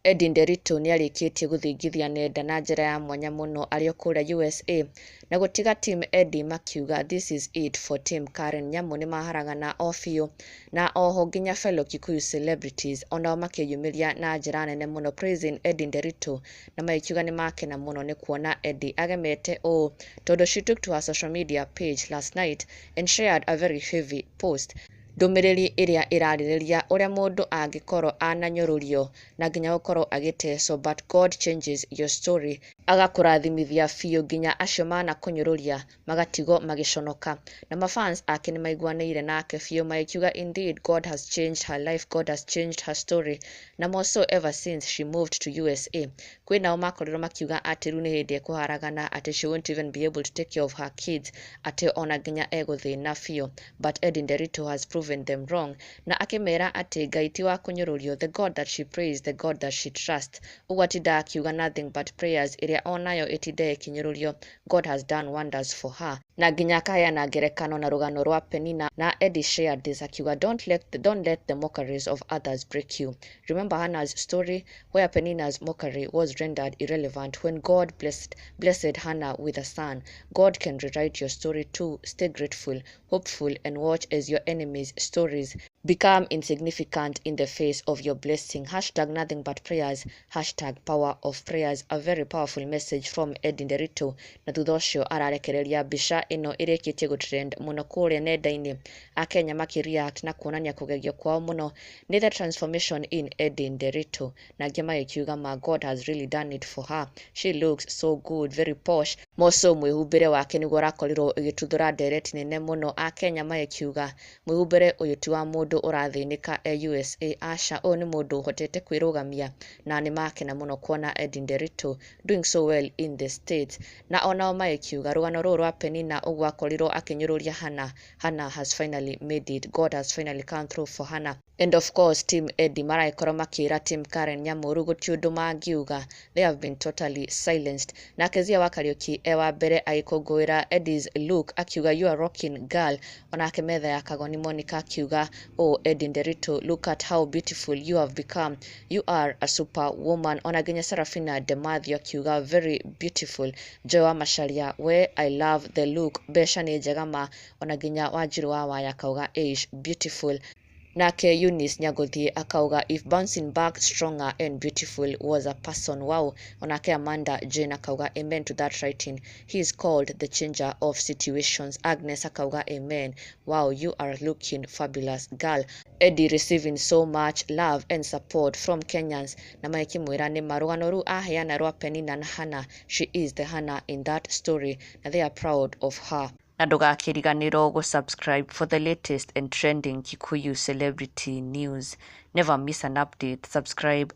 Edday Nderitu nĩarĩkĩtie gũthingithia nenda na njĩra ya mwanya mũno arĩ kũrĩa USA na gũtiga team Edday makiuga this is it for team Karen Nyamu nĩmaharagana o biũ na oho nginya fellow Kikuyu celebrities onao makĩyumĩria na njĩra nene mũno praising Edday Nderitu na makiuga nĩmakena mũno nĩ kuona Edday agemete ũũ tondũ she took to her social media page last night and shared a very heavy post ndũmĩrĩri ĩrĩa ĩrarĩrĩria ũrĩa mũndũ angĩkorwo ananyũrũrio na nginya gũkorwo agĩtecwo but God changes your story agakũrathimithia biũ nginya acio manakũnyũrũria magatigwo magĩconoka na mafans ake nĩmaiguanĩire nake biũ makiuga indeed God has changed her life, God has changed her story na more so ever since she moved to USA. Kwĩnao makorirwo makiuga atĩ rĩu nĩ hĩndĩ ekũharagana atĩ she won't even be able to take care of her kids atĩ ona nginya egũthĩna biũ but Edday Nderitu has proven them wrong na akĩmera atĩ Ngai ti wa kũnyũrũrio, the God that she praised, the God that she trusts. Ũguo atinda akiuga nothing but prayers ĩrĩa onayo ĩtinda ĩkĩnyũrũrio. God has done wonders for her. Na nginya akaheana ngerekano na rũgano rwa Penina na Edday shared this akiuga don't let the mockeries of others break you. Remember Hannah's story where Penina's mockery was rendered irrelevant when God blessed Hannah with a son. God can rewrite your story too. Stay grateful, hopeful and watch as your enemies' stories become insignificant in the face of your blessing. Hashtag nothing but prayers. Hashtag power of prayers. A very powerful message from Edday Nderitu. Na thutha ũcio ararekereria mbica ĩno ĩrĩkĩtie gũtrend mũno kũrĩa nenda-inĩ. Akenya makĩreact na kuonania kũgegio kwao mũno nĩ the transformation in Edday Nderitu. Na angĩ magĩkiuga ma God has really done it for her. She looks so good, very posh. Moso mwĩhumbĩre wake nĩguo ũrakorirwo ũgĩtuthũra ndereti nene mũno. Akenya magĩkiuga mwĩhumbĩre ũyũ ti wa mũndũ ũrathĩnĩka USA aca ũyũ nĩ mũndũ ũhotete kwĩrũgamia na nĩmakena mũno kuona Edday Nderitu doing so well in the States. Na onao magĩkiuga rũgano rũrũ rwa Penina ũguo akorirwo akĩnyũrũria Hannah has finally made it. God has finally come through for Hannah. And of course team Edday maragĩkorwo makĩra team Karen Nyamu rĩu gũtirĩ ũndũ mangiuga. They have been totally silenced. Na Kezia wa Kariuki wa mbere agĩkũngũĩra Edday's look akiuga you are rocking girl. Onake metha ya Kagoni Monica akiuga oh Edday Nderitu, look at how beautiful you have become. You are a superwoman. Ona nginya Sarafina Demathio akiuga very beautiful. Joy wa Macharia we I love the look. Besha nĩ njega ma. Ona nginya Wanjiru wa Waya akauga age beautiful. Nake Eunice Nyagothie akauga if bouncing back stronger and beautiful was a person wow. Onake Amanda Jane akauga amen to that writing. He is called the changer of situations. Agnes akauga amen. Wow, you are looking fabulous girl. Edday receiving so much love and support from Kenyans. Na makĩmwĩra nĩ marũgano rũu aheana rwa Penina na Hannah. She is the Hannah in that story and they are proud of her. Na ndũgakĩriganĩrwo gũsubscribe for the latest and trending Kikuyu celebrity news. Never miss an update. Subscribe.